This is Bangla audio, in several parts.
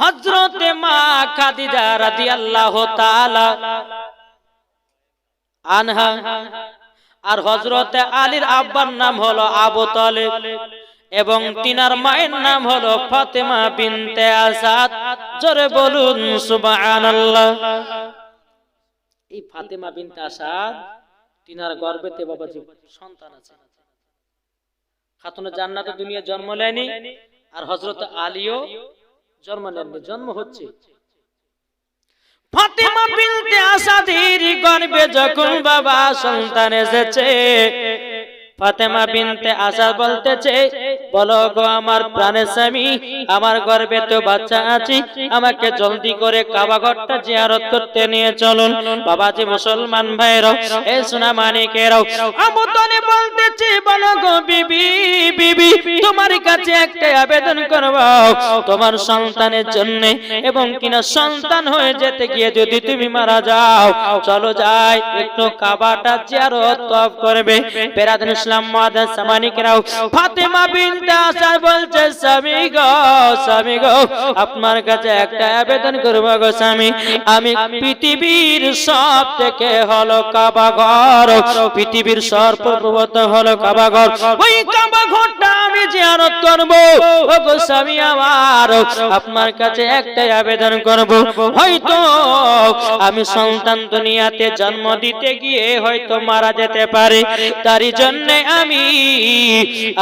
হযরতে মা খাদিজা রাদিয়াল্লাহু তাআলা আনহা আর হযরতে আলীর আব্বার নাম হলো আবু তালেব এবং তিনার মায়ের নাম হলো ফাতেমা বিনতে আসাদ। জোরে বলুন সুবহানাল্লাহ। এই ফাতেমা বিনতে আসাদ তিনার গর্ভেতে বাবাজি সন্তান আছে। খাতুনে জান্নাতে দুনিয়া জন্ম নেয়নি আর হযরত আলীও জন্ম নেননি, জন্ম হচ্ছে। ফাতেমা বিনতে আসাদের গর্ভে যখন বাবা সন্তান এসেছে, ফাতেমা বিনতে আসাদ বলতেছে, বলো গো আমার প্রাণের স্বামী, আমার গর্ভে তো বাচ্চা আছে, আমাকে জলদি করে কাবা ঘরটা জিয়ারত করতে নিয়ে চলুন। বাবাজি মুসলমান ভাইরা, এই সোনা মানিকেরাও, আবু তালেব বলতেছে, বলো গো বিবি, বিবি তোমার কাছে একটা আবেদন করব তোমার সন্তানের জন্য, এবং কিনা সন্তান হয়ে যেতে গিয়ে যদি তুমি মারা যাও, চলো যাই একটু কাবাটা জিয়ারত তওয়াফ করবে। বেরাদান ইসলাম মুআদ্দাস সামানিকরাও, ফাতেমা বিনতে আসাদ বলছে, স্বামী গো, স্বামী গো, আপনার কাছে একটা আবেদন করব গো স্বামী, আমি পৃথিবীর সব থেকে হলো কাবা ঘর, পৃথিবীর সর্বপ্রথম হলো কাবা ঘর, ওই কাবা ঘরটা আমি জিয়ারত করব। ও গো স্বামী আমার, আপনার কাছে একটা আবেদন করব, হয়তো আমি সন্তান দুনিয়াতে জন্ম দিতে গিয়ে হয়তো মারা যেতে পারে, তারই জন্য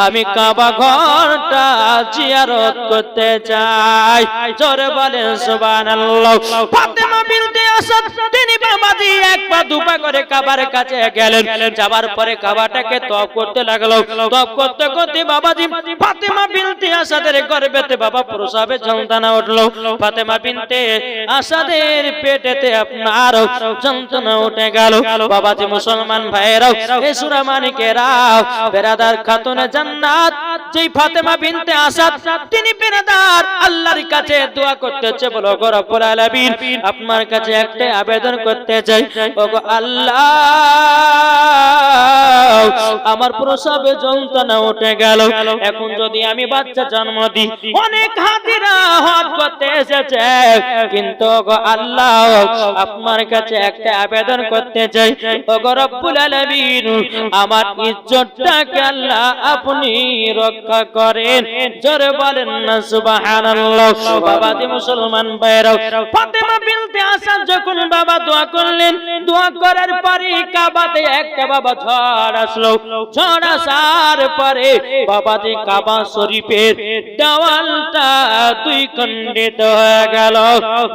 আমি কাবা ঘরটা জিয়ারত করতে চাই। জোরে বলেন সুবহানাল্লাহ। ফাতেমা বিনতে আসাদ তিনি বাবাজি এক পা দুপা করে কাবার কাছে গেলেন, যাবার পরে কাবাটাকে তওয়াফ করতে লাগলো। তওয়াফ করতে করতে বাবাজি ফাতেমা বিনতে আসাদের গর্ভেতে বাবা প্রসবে যন্ত্রণা উঠলো। ফাতেমা বিনতে আসাদের পেটেতে আপনার যন্ত্রণা উঠে গেল। বাবাজি মুসলমান ভাইরাও, এই সূরা মানিকেরা, বেরাদার খাতুনে জান্নাত যেই ফাতেমা বিনতে আসাদ তিনি বেরাদার আল্লাহর কাছে দোয়া করতেছে, বলো গো রব্বুল আলামিন, আপনার কাছে একটা আবেদন করতে চাই, ওগো আল্লাহ, আমার প্রসবে যন্ত্রণা উঠে গেল, এখন যদি আমি বাচ্চা জন্ম দিই, অনেক হাতিরা হজ করতে এসেছে, কিন্তু ওগো আল্লাহ, আপনার কাছে একটা আবেদন করতে চাই, ওগো রব্বুল আলামিন, আমার ইজ্জতটাকে আল্লাহ আপনি রক্ষা করেন। জোরে বলেন না সুবহানাল্লাহ। বাবাজি মুসলমান ভাইরাও, ফাতেমা বিনতে আসাদ যখন বাবা দোয়া করলেন, দোয়া করার পরে কাবাতে একটা বাবা ঝড় আসলো। ঝড় আসার পরে বাবাজি কাবা শরীফের দেওয়ালটা দুই খণ্ডিত হয়ে গেল।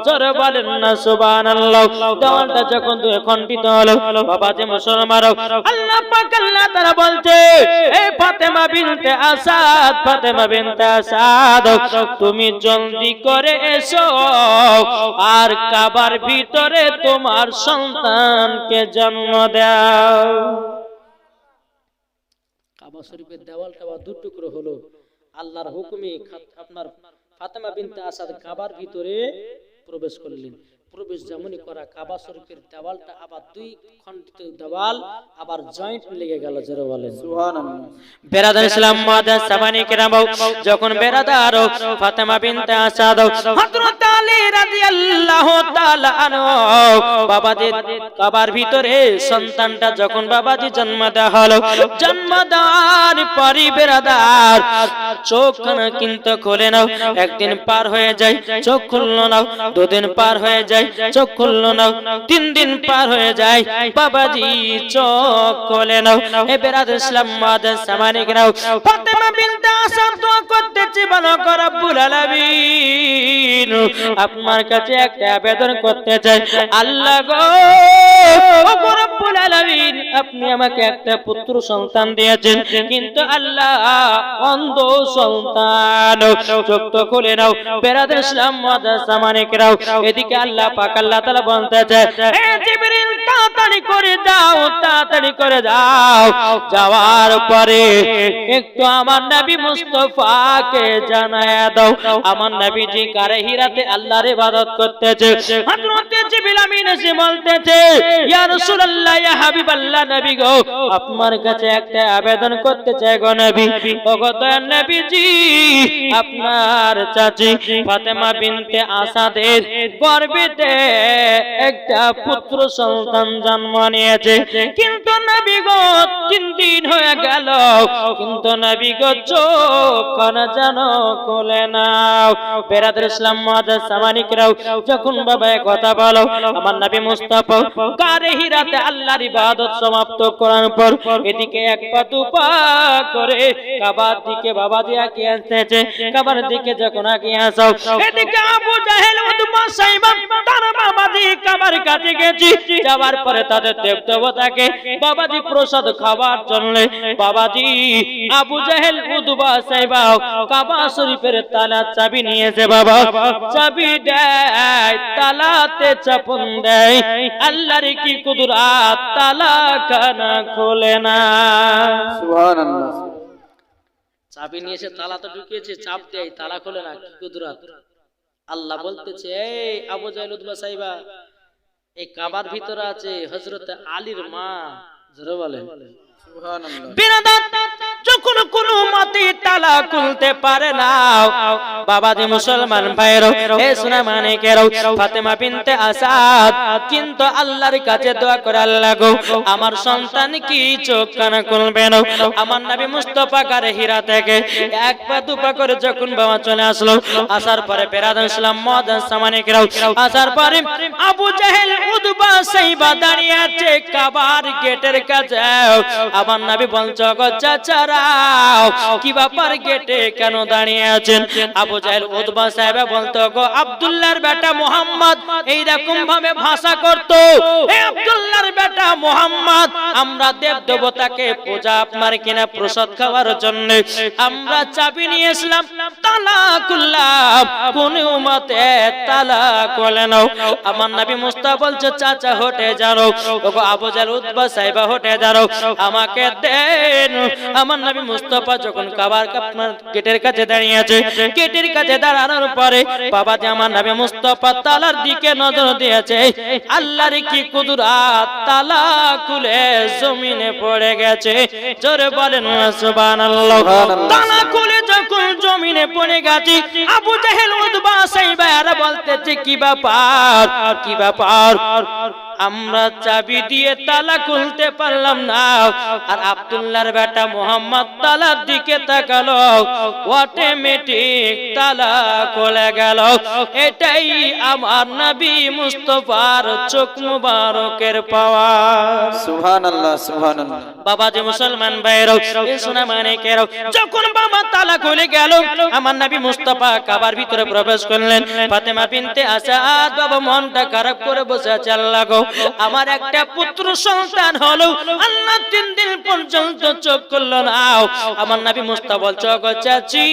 জোরে বলেন না সুবহানাল্লাহ। দেওয়ালটা যখন দুই খণ্ডিত হলো, বাবাজি মুসলমানও, আল্লাহ পাক আল্লাহ তাআলা বলছে, এই ফাতেমা বিনতে আসাদ, ফাতেমা বিনতে আসাদ, তুমি জলদি করে এসো আর কাবার ভিতরে তোমার সন্তানকে জন্ম দাও। কাবা শরীফের দেওয়ালটা দু টুকরো হলো, আল্লাহর হুকুমে আপনার ফাতেমা বিনতে আসাদ কাবার ভিতরে প্রবেশ করলেন। প্রবেশ যেমনই করা, কাবা শরীফের দেওয়ালটা আবার দুই খণ্ডিত দেওয়াল আবার জয়েন্ট লেগে গেল। জোরে বলেন সুবহানাল্লাহ। বেরাদার ইসলাম মুআদ্দাস সামানিকরাম, যখন বেরাদার ফাতেমা বিনতে আসাদ হযরত আলী রাদিয়াল্লাহু তাআলা আনহু বাবাজি কাবার ভিতরে সন্তানটা যখন বাবাজি জন্ম দেওয়া হলো, জন্ম দেওয়ার পরই বেরাদার চোখ কিন্তু খুলে নাও, একদিন পার হয়ে যায় চোখ খুললো না, দুদিন পার হয়ে যায় চোখ খুললো না, 3 দিন পার হয়ে যায় বাবাজি চোখ খুলে নাও। এ বেরাদার ইসলাম মুআদ্দাস সামানিকরাম, ফাতেমা বিনতে আসাদ দোয়া করতেছে, বলো গো রব্বুল আলামিন, আপনার কাছে একটা আবেদন করতে চাই, আল্লাহ গো, ও গো রব্বুল আলামিন, আপনি আমাকে একটা পুত্র সন্তান দিয়েছেন, কিন্তু আল্লাহ অন্ধ সন্তান, চোখ তো খুলে নাও। বেরাদার ইসলাম মুআদ্দাস সামানিকরাম, এদিকে আল্লাহ পাক আল্লাহ তাআলা বলতেছে, এ জিবরিল তাড়াতাড়ি করে যাও, তাড়াতাড়ি করে যাও, যাওয়ার পরে একটু আমার নবী মুস্তাফাকে জানায়া দাও, আমার নবীজি গারে হিরাতে আল্লাহর ইবাদত করতেছে। হযরত জিবরিল আমিন এসে বলতেছে, ইয়া রাসূলুল্লাহ, ইয়া হাবিবাল্লাহ, নবী গো, আপনার কাছে একটা আবেদন করতে চাই গো নবী। ওগো দয়ার নবীজি, আপনার চাচি ফাতেমা বিনতে আসাদের গর্ভেতে একটা পুত্র সন্তান জন্ম নিয়েছে, কিন্তু নবী গো 3 দিন হয়ে গেল, কিন্তু নবী গো চোখ যেন খুলে নাও। বেরাদুল ইসলাম মুআজ্জাজ সামানিকরাও, যখন বাবা কথা বলো, আমার নবী মুস্তাফা গারে হিরাতে আল্লাহর ইবাদত সমাপ্ত করার পর এদিকে এক পা দুপা করে কাবার দিকে বাবা দিয়া কি আসতেছে। কাবার দিকে যখন আগে আসাও, এদিকে আবু জাহেল উতবা সাইবা তার বাবাজি কাবার কাছে গেছি। যাওয়ার পরে তাদের দেবদেবতাকে বাবাজি প্রসাদ খাবার জন্য বাবাজি আবু জাহেল উতবা সাইবা কাবা শরীফের তালা চাবি নিয়েছে। বাবা চাবি দেয়, তালাতে চাপন দেয়, আল্লাহর কি কুদরত, তালা খানা খোলে না। সুবহানাল্লাহ। চাবি নিয়ে এসে তালা তো ঢুকিয়েছে, চাপ দেয়, তালা খোলে না, কি কুদরত। আল্লাহ বলতেছে, এই আবু জাহেল উতবা সাইবা, এই কাবার ভিতরে আছে হযরত আলীর মা। জোরে বলেন যখন কোন মতে তালা খুলতে পারে না, বাবাজি মুসলমান ভাইরো, এ সোনা মানিকেরও, ফাতেমা বিনতে আসাদ কিন্তু আল্লাহর কাছে দোয়া করে, আল্লাহ গো, আমার সন্তান কি চোখ কানা খুলবে না। আমার নবী মুস্তাফা গারে হিরা থেকে এক পা দুপা করে যখন বাবা চলে আসলো, আসার পরে বেরাদুল ইসলাম মুআজ্জাজ সামানিকেরও, আসার পরে আবু জাহেল উতবা সাইবা দাঁড়িয়ে আছে কাবার গেটের কাছে। আমার নবী বলছো, গো চাচারাও, কি ব্যাপার, গেটে কেন দাঁড়িয়ে আছেন? আবু জাহেল উতবা সাহেব বলতো, গো আব্দুল্লাহর বেটা মুহাম্মদ এইরকম ভাবে ভাষা করতো, হে আব্দুল্লাহর বেটা মুহাম্মদ, আমরা দেব দেবতাকে পূজা আপনার কিনা প্রসাদ খাওয়ার জন্য আমরা চাবি নিয়ে আসলাম, তালা খুললাম, কোন উম্মতে তালা খুলে নাও। আমার নবী মুস্তাফা বলছে, চাচা হটে যাও। ওগো আবু জাহেল উতবা সাহেব হটে যাও, আমাকে দেন। আমার নবী মুস্তাফা যখন কাবার আপনার গেটের কাছে দাঁড়িয়ে আছে, গেটের কাছে দাঁড়ানোর পরে বাবাজি আমার নবী মুস্তাফা তালার দিকে নজর দিয়েছে, আল্লাহর কি কুদরত, তালা খুলে জমিনে পড়ে গেছে। জোরে বলেন সুবহানাল্লাহ। তালা খুলে যখন জমিনে পড়ে গেছে, আবু জাহেল উতবা সাইবা বলতেছে, কি ব্যাপার, কি ব্যাপার, আমরা চাবি দিয়ে তালা খুলতে পারলাম না, আর আব্দুল্লাহর বেটা মুহাম্মদ তালার দিকে তাকালো, অটোমেটিক তালা খুলে গেল। এটাই আমার নবী মুস্তাফার চোখ মুবারকের পাওয়ার। সুবহানাল্লাহ, সুবহানাল্লাহ। বাবাজি মুসলমান ভাইরা, এই সোনা মানিকেরা, যখন বাবা তালা খুলে গেল, আমার নবী মুস্তাফা কাবার ভিতরে প্রবেশ করলেন। ফাতেমা বিনতে আসাদ বাবা মনটা খারাপ করে বসে আছে, আল্লাহ গো, আমার একটা পুত্র সন্তান হলো, আল্লাহ 3 দিন পর্যন্ত চোখ খুলল না। আমার নবী মুস্তাফা বলছো, গো চাচি,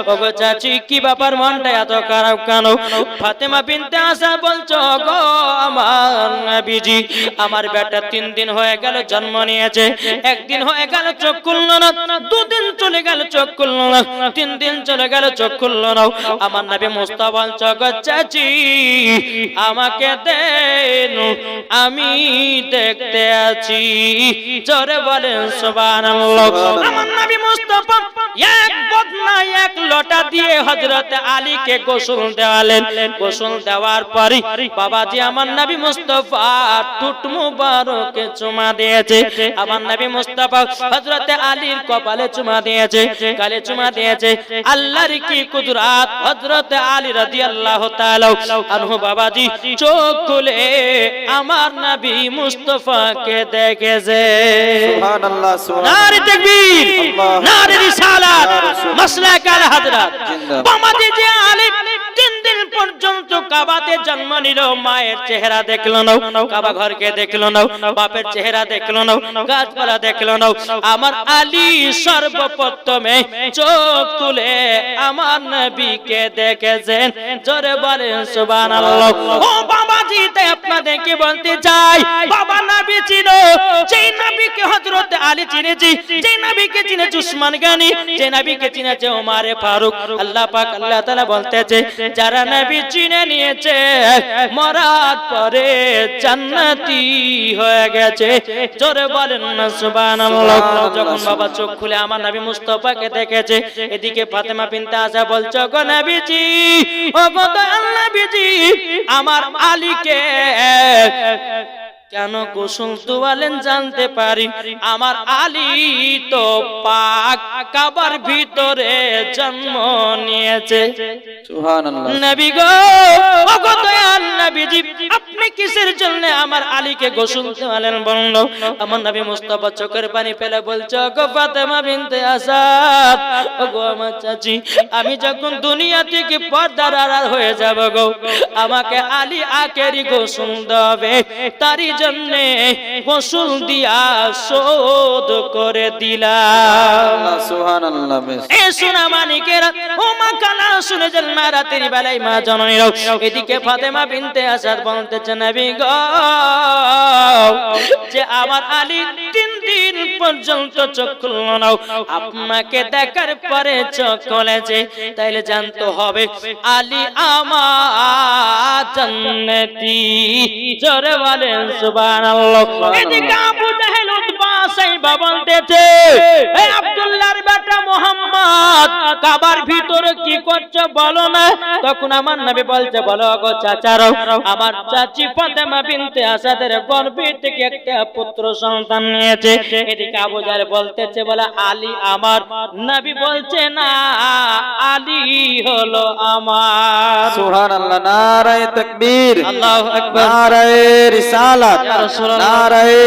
ও গো চাচি, কি ব্যাপার, মনটা এত খারাপ কেন? ফাতেমা বিনতে আসাদ বলছো, গো আমার নবীজি, আমার বেটা 3 দিন হয়ে গেল জন্ম নিয়েছে, 1 দিন হয়ে গেল চোখ খুলল না, 2 দিন চলে গেল চোখ খুলল না, 3 দিন চলে গেল চোখ খুলল না। আমার নবী মুস্তাফা বলছো, গো চাচি, আমাকে দেন, আমি দেখতে আছি। জোরে বলেন সুবহানাল্লাহ। আমার নবী মুস্তাফা এক বদনা এক লোটা দিয়ে হযরত আলীকে গোসল দেওয়ালেন। গোসল দেওয়ার পরে বাবাজি আমার নবী মুস্তাফা ঠোঁট মুবারকে চুমা দিয়েছে। আমার নবী মুস্তাফা হযরত আলীর কপালে চুমা দিয়েছে, গালে চুমা দিয়েছে। আল্লাহর কি কুদরত, হযরত আলী রাদিয়াল্লাহু তাআলা আনহু বাবাজি চোখ খুলে আমার নবী মুস্তাফাকে দেখেছে। সুবহানাল্লাহ, সুবহানাল্লাহ। নারে তাকবীর, নারে রিসালাত, মাসলাক আল হযরত। বাবাজি যে আলিম 3 দিন পর্যন্ত কাবাতে জন্ম নিল, মায়ের চেহারা দেখলো না, কাবা ঘরকে দেখলো না, বাপের চেহারা দেখলো না, গাছপালা দেখলো না। আমার আলী সর্বপ্রথমে চোখ তুলে আমার নবীকে দেখেছেন। জোরে বলেন সুবহানাল্লাহ। ও বাবাজি, আপনাদেরকে বলতে চাই, বাবা নবী ছিল, যেই নবীকে হযরত আলী চিনেছে, যেই নবীকে চিনেছে উসমান গনি, যেই নবীকে চিনেছে ওমর ফারুক। আল্লাহ পাক আল্লাহ তাআলা বলতেছে, যারা নবী চিনে নিয়েছে মরার পরে জান্নাতি হয়ে গেছে। জোরে বলেন না সুবহানাল্লাহ। যখন বাবা চোখ খুলে আমার নবী মুস্তাফাকে দেখেছে, এদিকে ফাতেমা বিনতে আয়েশা বলছে, গো নবীজি, ও গো দয়াল নবীজি, আমার আলীকে কেন গোসল তোয়ালেন জানতে পারি? আমার আলী তো পাক কাবার ভিতরে জন্ম নিয়েছে। সুবহানাল্লাহ। নবী গো, ও গো দয়াল নবীজি, আপনি কিসের জন্য আমার আলীকে গোসল তোয়ালেন বলল? আমার নবী মুস্তাফা চোখের পানি ফেলে বলছে, গো ফাতেমা বিনতে আসাদ, ও গো আমার চাচি, আমি যখন দুনিয়া থেকে পর্দার আড়াল হয়ে যাব গো, আমাকে আলী আকেরই গোসল দেবে, তারই জন্য গোসল দিয়া শোধ করে দিলাম। সুবহানাল্লাহ। এ সোনা মানিকেরা, ও মা কানা শুনে যান মা, রাতের বেলায় মা জননীরাও। এদিকে ফাতেমা বিনতে আসাদ বলতেছে, নবী গো, যে আমার আলী 3 দিন পর্যন্ত চোখ খুলল না, আপনাকে দেখার পরে চোখ খুলেছে, তাইলে জানতে হবে আলী আমার জান্নাতি। জোরে বলেন সুবহানাল্লাহ। এদিকে আবু জাহেল উতবা সাইবা বলতেছে, এ আব্দুল্লাহর বেটা মুহাম্মদ, কাবার ভিতরে কি করছো বলো না? তখন আমার নবী বলছে, বলো গো চাচারো, আমার চাচি ফাতেমা বিনতে আসাদের গর্ভে থেকে একটা পুত্র সন্তান নিয়েছে। এদিকে আবু জাহেল বলতেছে, বলে আলী আমার। নবী বলছে, না, আলী হলো আমার। সুবহানাল্লাহ। নারায়ে তাকবীর, আল্লাহু আকবার, নারায়ে রিসালাত, নারায়ে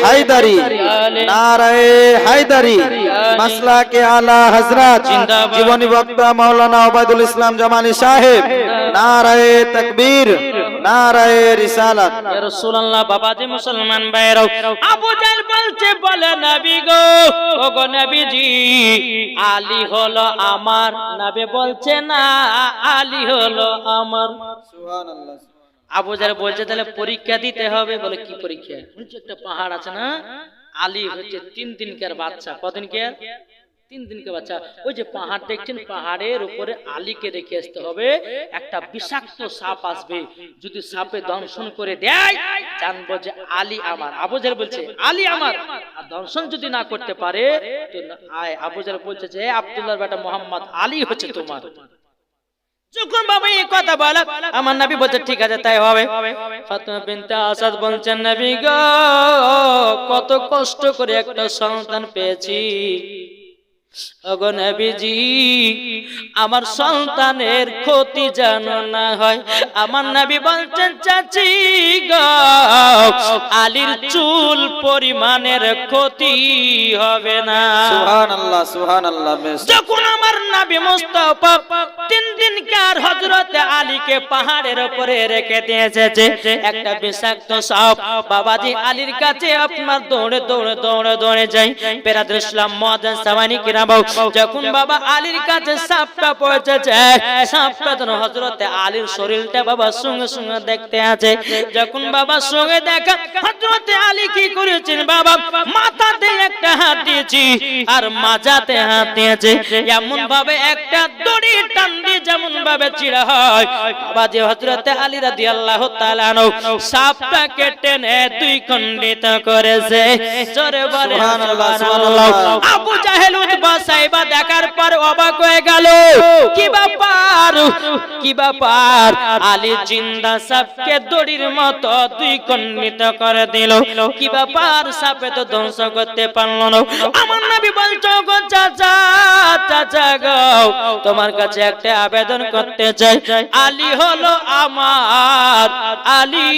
হায়দারি, নারায়ে হায়দারি, মাসলাকে আলা হযরত জীবনী বক্তা মাওলানা ওবায়দুল ইসলাম জামালি সাহেব। নারায়ে তাকবীর, নারায়ে রিসালাত। ইয়া রাসূলুল্লাহ। বাবাজি মুসলমান ভাইরাও, আবু জাহেল বলছে, বলে নবী গো, ও গো নবীজি, আলী হলো আমার। নবী বলছে, না, আলী হলো আমার। সুবহানাল্লাহ। আবু জাহেল বলছে, তাহলে পরীক্ষা দিতে হবে। বলে কি পরীক্ষা? একটা পাহাড় আছে না, আলী হচ্ছে 3 দিনকার বাচ্চা। কদিনকার? 3 দিনকার বাচ্চা। ওই যে পাহাড় দেখছেন, পাহাড়ের উপরে আলীকে রেখে আসতে হবে। একটা বিষাক্ত সাপ আসবে, যদি সাপে দংশন করে দেয়, জানবো যে আলী আমার। আবু জাহেল বলছে, আলী আমার। আর দংশন যদি না করতে পারে, তো আবু জাহেল বলছে যে, আব্দুল্লাহর বেটা মুহাম্মদ, আলী হচ্ছে তোমার। যখন বাবা এই কথা বলা, আমার নবী বলছে, ঠিক আছে, তাই হবে। ফাতেমা বিনতে আসাদ বলছেন, নবী গো, কত কষ্ট করে একটা সন্তান পেয়েছি। ওগো নবীজি, আমার সন্তানের ক্ষতি যেন না হয়। আমার নবী বলছেন, চাচি গো, আলীর চুল পরিমাণের ক্ষতি হবে না। সুবহানাল্লাহ, সুবহানাল্লাহ। যখন আমার নবী মুস্তাফা 3 দিনকার হযরত আলীকে পাহাড়ের উপরে রেখে দিয়েছে, একটা বিষাক্ত সাপ বাবাজি আলীর কাছে আপনার দৌড়ে দৌড়ে দৌড়ে দৌড়ে যাই। পেরাদুল ইসলাম মুআজ্জাজ সামানি কিরাম, যখন বাবা আলীর কাছে সাপটা পৌঁছেছে, সাপটা যেন হযরত আলীর শরীরটা বাবা সঙ্গে সঙ্গে দেখতে আছে। যখন বাবা সঙ্গে দেখা, হযরত আলী কি করেছেন, বাবা মাথাতে একটা হাত দিয়েছি আর মাজাতে হাত দিয়েছে। এমন ভাবে একটা দড়ি টান দিয়ে যেমন ভাবে চিড়া হয়, বাবা যে হযরত আলী রাদিয়াল্লাহু তাআলা আনহু সাপটাকে টেনে 2 খণ্ডিত করেছে। জোরে বলেন সুবহানাল্লাহ। আবু জাহেল উতবা সাইবা দেখার পর অবাক হয়ে গেল, কি ব্যাপার, কি ব্যাপার? আলী জিন্দা সাপকে দড়ির মতো 2 খণ্ডিত করে দিল, কি ব্যাপার? সাপে তো ধ্বংস করতে পারল না। আমার নবী বলছো, গো চাচা, চাচা গো, তোমার কাছে একটা আবেদন করতে চাই। আলী হলো আমার, আলী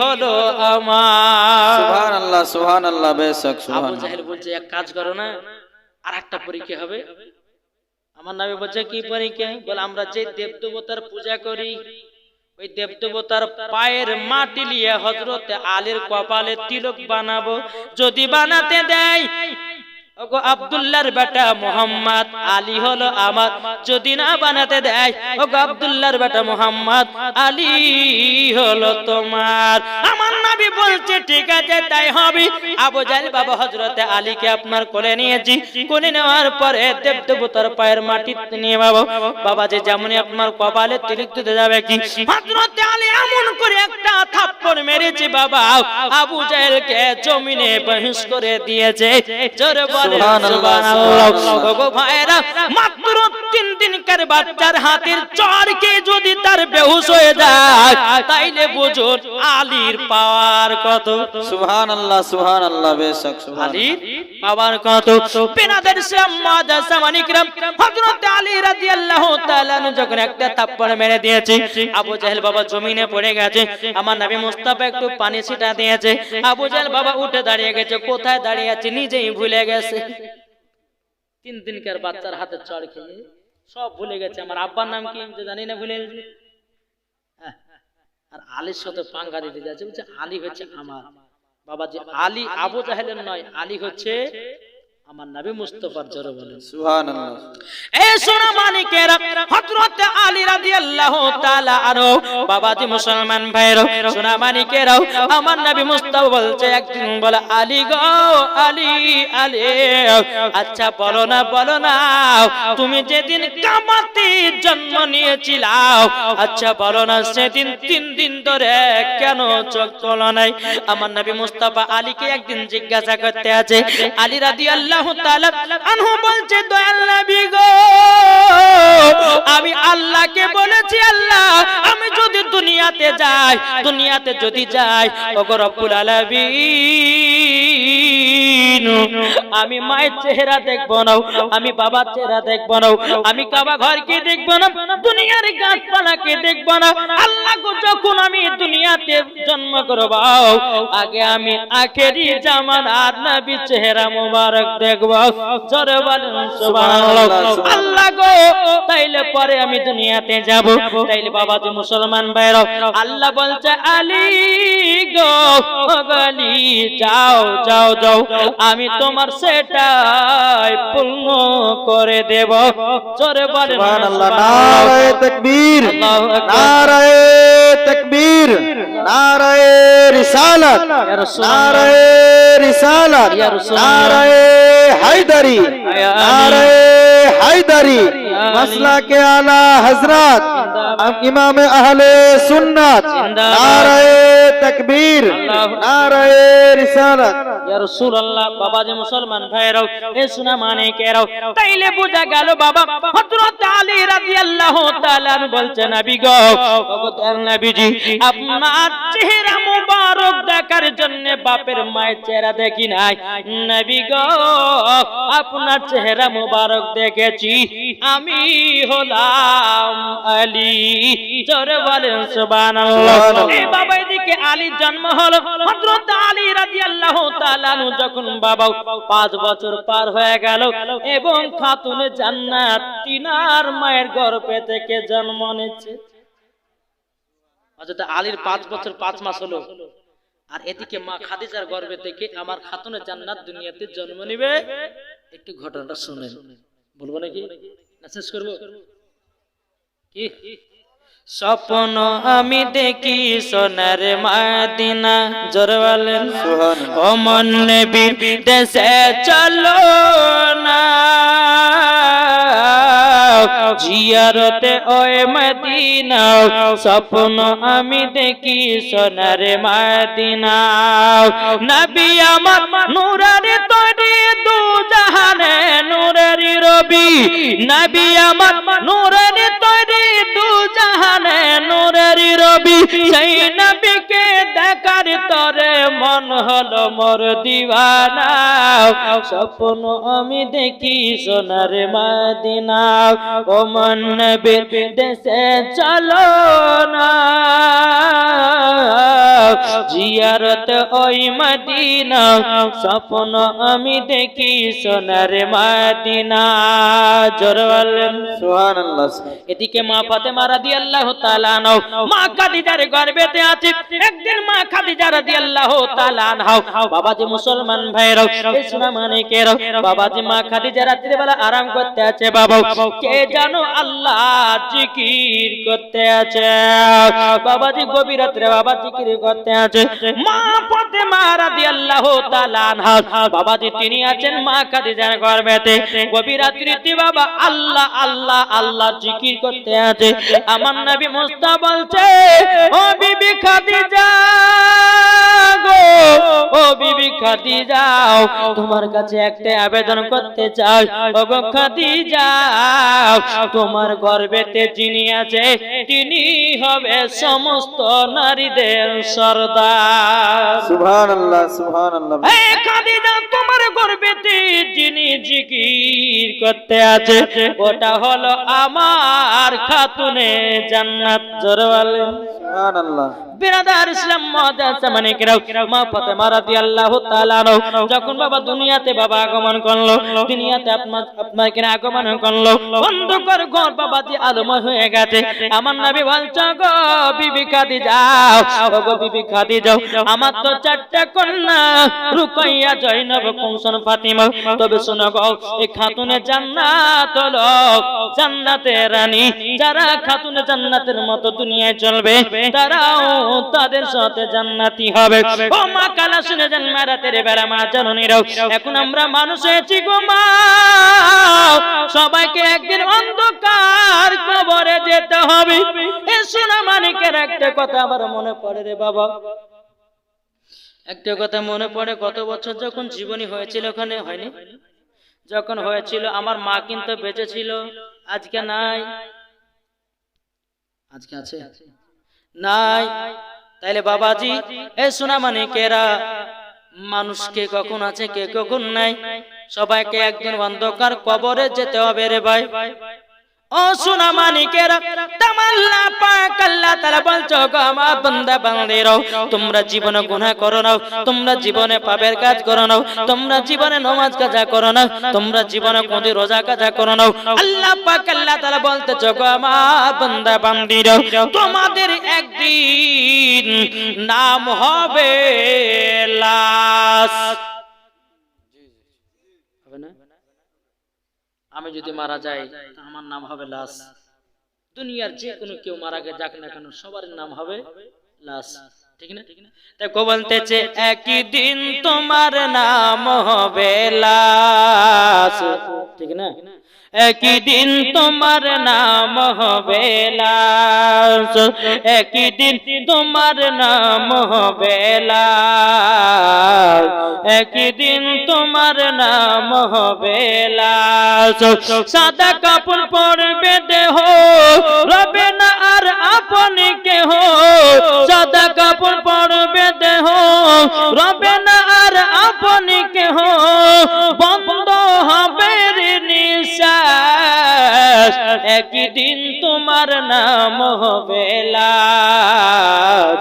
হলো আমার। সুবহানাল্লাহ, সুবহানাল্লাহ। বেশক আবু সুবহানাল্লাহ। জাহেল বলছে, এক কাজ করো না, আর একটা পরীক্ষা হবে। আমার নবী বলছে, কি পরীক্ষা? বলে, আমরা যে দেবদেবতার পূজা করি, ওই দেবদেবতার পায়ের মাটি নিয়ে হযরত আলীর কপালে তিলক বানাবো। যদি বানাতে দেয়, ওগো আব্দুল্লাহর বেটা মুহাম্মদ, আলী হলো আমার, যদি না বানাতে দেয় ওগো আব্দুল্লাহর বেটা মুহাম্মদ, আলী হলো তোমার। আমার নবী বলছে ঠিক আছে তাই হবে। আবু জাহেল বাবা হযরতে আলীকে আপনার কোলে নিয়েছি, কোলে নেওয়ার পরে দেবদেবতার পায়ের মাটি নিয়ে বাবা যে যেমনই আপনার কপালে তিলক দিতে যাবে কি হযরতে আলী এমন করে একটা থাপ্পড় মেরেছে বাবা, আবু জাহেলকে জমিনে বেহুশ করে দিয়েছে। জোরে বলেন সুবহানাল্লাহ। ওগো ভাইরা, মাত্র 3 দিনকার বাচ্চার হাতের চড়কে যদি তার বেহুশ হয়ে যায় তাইলে বুঝুন আলীর পাওয়ার কত। সুবহানাল্লাহ সুবহানাল্লাহ, বেশক আলীর পাওয়ার কত। বিনাদের সামাদা সামানিকরাম, হযরত আলী রাদিয়াল্লাহু তাআলা আনহু যখন একটা থাপ্পড় মেরে দিয়েছে, আবু জাহেল বাবা জমিনে পড়ে গেছে। আমার নবী মুস্তাফা একটু পানি ছিটা দিয়েছে, আবু জাহেল বাবা উঠে দাঁড়িয়ে গেছে। কোথায় দাঁড়িয়ে আছে নিজেই ভুলে গেছে। 3 দিনকার বাচ্চার হাতে চড় খেয়ে সব ভুলে গেছে। আমার আব্বার নাম কি জানি না, ভুলে গেছে। আর আলীর সাথে পাঙ্গা দিতে যাচ্ছে, বলছে আলী হচ্ছে আমার বাবা। যে আলী আবু জাহেলের নয়, আলী হচ্ছে আমার নবী মুস্তাফার। জোরে বলেন সুবহানাল্লাহ। এ সোনা মানিকেরা, হযরত আলী রাদিয়াল্লাহু তাআলা আনহু, বাবাজি মুসলমান ভাইরা, সোনা মানিকেরা, আমার নবী মুস্তাফা বলছে, একদিন বলে আলী গো আলী আলী, আচ্ছা বলো না বলো না, তুমি যেদিন কামাতে জন্ম নিয়েছিলাও, আচ্ছা বলো না সেদিন 3 দিন ধরে কেন চোখ খোলো নাই? আমার নবী মুস্তাফা আলীকে একদিন জিজ্ঞাসা করতে আছে। আলী রাদিয়াল্লাহু তাআলা আনহু বলছে, দয়াল নবী গো, আমি আল্লাহকে বলেছি আল্লাহ আমি যদি দুনিয়াতে যাই, দুনিয়াতে যদি যাই ওগো রব্বুল আলামিন, আমি মায়ের চেহারা দেখবো না, আমি বাবার চেহারা দেখবো না, আমি কাবা ঘরকে দেখবো না, দুনিয়ার গাছপালাকে দেখবো না। আল্লাহ গো, যখন আমি দুনিয়াতে জন্ম করব আগে আমি আখেরি জামানার নবী চেহারা মোবারক দেখবো। জোরে বলেন সুবহানাল্লাহ। আল্লাহ গো, তাইলে পরে আমি দুনিয়াতে যাব। তাইলে বাবাজি মুসলমান ভাইরা, আল্লাহ বলছে আলী গো আলী, যাও যাও যাও, আমি তোমার সেটাই পূর্ণ করে দেব। জোরে বলেন সুবহানাল্লাহ। নারায়ে তাকবীর, নারায়ে তাকবীর, নারায়ে রিসালাত, নারায়ে রিসালাত, নারায়ে হায়দারি, নারায়ে হায়দারি, মাসলাকে আলা হযরত ইমাম আহলে সুন্নাত, নারায়ে তাকবীর, নারায়ে রিসালাত। ইয়া রাসূলুল্লাহ। বাবাজি মুসলমান ভাইরাও, এ সোনা মানিকেরাও, তাইলে বোঝা গেল বাবা হযরত আলী রাদিয়াল্লাহু তাআলা বলছেন, নবী গো, ওগো নবীজি, আপনার চেহারা মোবারক দেখার জন্য বাপের মায়ের চেহারা দেখি নাই। নবী গো, আপনার চেহারা মোবারক দেখেছি, আমি হলাম আলী। জোরে বলেন সুবহানাল্লাহ। এই বাবা, এদিকে আলীর জন্ম হলো। হযরত আলী রাদিয়াল্লাহু তাআলা আনহু যখন বাবা 5 বছর পার হয়ে গেল এবং খাতুনে জান্নাত তিনার মায়ের গর্ভে থেকে জন্ম নিয়েছে। হযরত আলীর 5 বছর 5 মাস হলো, আর এদিকে মা খাদিজার গর্ভে থেকে আমার খাতুনে জান্নাত দুনিয়াতে জন্ম নেবে। একটু ঘটনাটা শুনেন, বলবো নাকি না শেষ করব? কি স্বপ্ন আমি দেখি সোনার মদিনা, জোরে বলেন সুবহানাল্লাহ। ও মন নবীর দেশে চলো না, জিয়ারতে ওই মদিনা, স্বপ্ন আমি দেখি সোনার মদিনা। নবী আমার নূরের তৈরি, দু জাহানে নূরের রবি, নবী আমার নূরের তৈরি, দু জাহানে নূরের রবি, সেই নবীকে দেখার তরে মন হলো মোর দিওয়ানা, স্বপ্ন আমি দেখি সোনার মদিনা। ও মন নবীর দেশে চলো না, জিয়ারত ওই মদিনা, স্বপ্ন আমি দেখি সোনার মদিনা। জোরে বলেন সুবহানাল্লাহ। এদিকে মা ফাতেমা রাদিয়াল্লাহু তাআলা আনহা মা খাদিজার গর্ভেতে আছে। একদিন মা খাদিজা রাদিয়াল্লাহু তাআলা আনহা বাবাজি মুসলমান ভাইরাও এই সোনা মানিকেরাও বাবাজি মা খাদিজা রাত্রি বেলা আরাম করতে আছে বাবা কে জানো আল্লাহ জিকির করতে আছে বাবাজি গভীর রাত্রে বাবা জিকির করতে আছে মা ফাতেমা রাদিয়াল্লাহু তাআলা আনহা বাবাজি তিনি আছেন মা খাদিজার গর্ভেতে গভীর রাত্রিতে বাবা আল্লাহ আল্লাহ আল্লাহ জিকির করতে আছে আমার নবী মুস্তাফা বলছে ও বিবি খাদিজা গো ও বিবি খাদিজা তোমার কাছে একটা আবেদন করতে চাই ও গো খাদিজা তোমার গর্ভেতে যিনি আছে তিনি হবে সমস্ত নারীদের সরদার সুবহানাল্লাহ সুবহানাল্লাহ হে খাদিজা তোমার গর্ভেতে যিনি জিকির করতে আছে ওটা হলো আমার খাতুনে জান্নাত জোরে বলেন সুবহানাল্লাহ বিরাদার ইসলাম মাদ্রাসা মানে কিরাও মা ফাতেমা রাদিয়াল্লাহু তাআলা যখন বাবা দুনিয়াতে বাবা আগমন করলো দুনিয়াতে আপনার কিনা আগমন করলো অন্ধকার ঘর বাবাজি আলোময় হয়ে গেছে আমার নবী বলছে গো বিবি খাদিজা ও গো বিবি খাদিজা আমার তো চারটা কন্যা রুকাইয়া জয়নব কৌশল ফাতিমা তবে শোনো গো এই খাতুনে জান্নাত হলো জান্নাতের রানী যারা খাতুনে জান্নাতের মতো দুনিয়ায় চলবে তারাও তাদের সাথে জান্নাতি হবে ও মা কালা শুনে যান মারাতের বেলা মা জননীরাও এখন আমরা মানুষ হয়েছি গো মা সবাইকে একদিন অন্ধকার কবরে যেতে হবে এ সোনা মানিকের একটা কথা আমার মনে পড়ে রে বাবা একটা কথা মনে পড়ে গত বছর যখন জীবনী হয়েছিল ওখানে হয়নি যখন হয়েছিল আমার মা কিন্তু বেঁচে ছিল আজকে নাই আজকে আছে নাই তাইলে বাবাজি এ সোনা মানিকেরা মানুষকে কখন আছে কে কখন নাই সবাইকে একদিন অন্ধকার কবরে যেতে হবে রে ভাই ও সোনা মানিকেরা তামাল্লা পাক আল্লাহ তাআলা বলছো গো আমার বান্দা বান্দিরাও তোমরা জীবনে গুনাহ করো না তোমরা জীবনে পাপের কাজ করো না তোমরা জীবনে নামাজ কাজা করো না তোমরা জীবনে কোন রোজা কাজা করো না আল্লাহ পাক আল্লাহ তাআলা বলতেছো গো আমার বান্দা বান্দিরাও তোমাদের একদিন নাম হবে লাশ হবে না আমি যদি মারা যাই আমার নাম হবে লাশ দুনিয়ার যে কোনো কেউ মারা গে যাক না কেন সবার নাম হবে লাশ ঠিক না তাই কো বলতেছে একই দিন তোমার নাম হবে লাশ ঠিক না একই দিন তোমার নাম হবে লাশ একই দিন তোমার নাম হবে লাশ একই দিন তোমার নাম হবে লাশ সাদা কাপড় পরবে দেহ রবে না আর আপনি কেহ সাদা কাপড় পরবে দেহ রবে না আর আপনি কেহ বন্ধ হবে নিঃশ্বাস একই দিন তোমার নাম হবে লাশ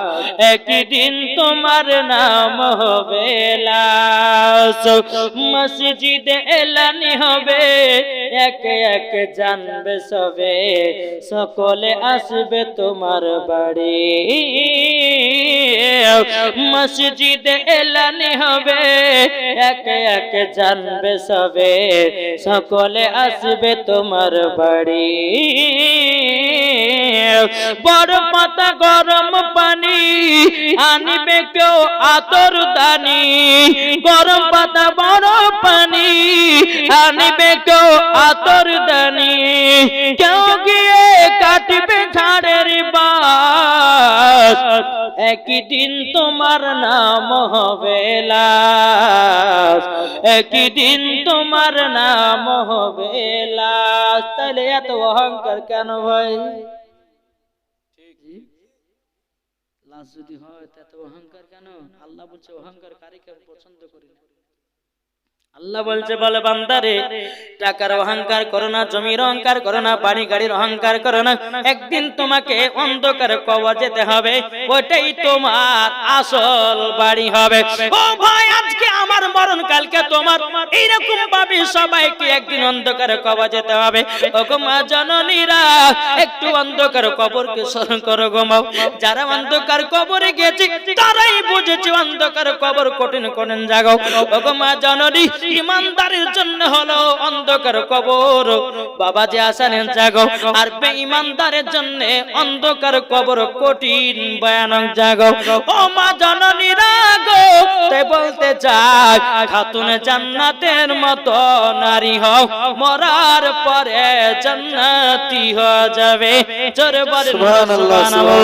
একই দিন তোমার নাম হবে লাশ মসজিদে এলানি হবে একে একে জানবে সবে সকলে আসবে তোমার বাড়ি মসজিদে এলানি হবে একে একে জানবে সবে সকলে আসবে তোমার বাড়ি বড় পাতা গরম পানি আনিবে কেউ আতর দানি গরম পাতা বড় পানি আনিবে কেউ আতর দানি কেউ গিয়ে কাটবে ঝাড়ের বাস একই দিন তোমার নাম হবে লাশ একই দিন তোমার নাম হবে লাশ তাহলে এত অহংকার কেন ভাই লাশ যদি হয় এত অহংকার কেন আল্লাহ বলছে অহংকার কারীকে পছন্দ করি না আল্লাহ বলছে বলে বান্দারে টাকার অহংকার করো না জমির অহংকার করো না বাড়ি গাড়ির অহংকার করো না একদিন তোমাকে অন্ধকার কবর যেতে হবে ওইটাই তোমার আসল বাড়ি হবে ও ভাই আজকে আমার আমার মরণ কালকে তোমার এইরকম ভাবে সবাইকে একদিন অন্ধকার কবর যেতে হবে। ওগো মা জননীরা, একটু অন্ধকার কবরকে স্মরণ করো গো মা। যারা অন্ধকার কবরে গেছে তারাই বুঝেছে অন্ধকার কবর কঠিন কঠিন জায়গা। ওগো মা জননী, ইমানদারের জন্য হলো অন্ধকার কবর বাবা যে আসানের জায়গা, আর বেঈমানদারের জন্য অন্ধকার কবর কঠিন ভয়ানক জায়গা। ও মা জননীরা গো, তাই বলতে চাই খাতুন জান্নাতের মতো নারী হও, মরার পরে জান্নাতি হয়ে যাবে। জোরে বলেন সুবহানাল্লাহ, সুবহানাল্লাহ।